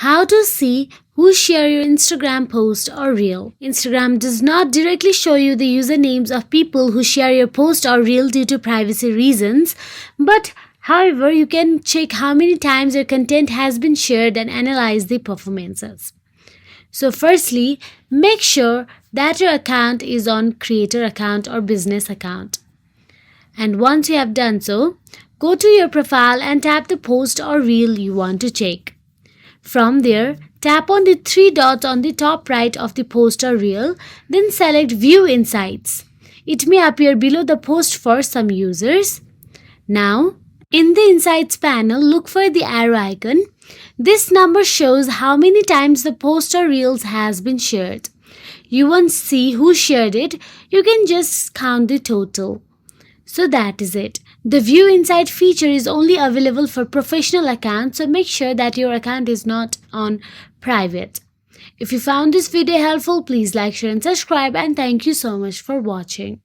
How to see who share your Instagram post or reel. Instagram does not directly show you the usernames of people who share your post or reel due to privacy reasons, but however, you can check how many times your content has been shared and analyze the performances. So firstly, make sure that your account is on creator account or business account. And once you have done so, go to your profile and tap the post or reel you want to check. From there, tap on the three dots on the top right of the post or reel, then select View Insights. It may appear below the post for some users. Now, in the Insights panel, look for the arrow icon. This number shows how many times the post or reels has been shared. You won't see who shared it, you can just count the total. So that is it. The View Insight feature is only available for professional accounts, so make sure that your account is not on private. If you found this video helpful, please like, share and subscribe, and thank you so much for watching.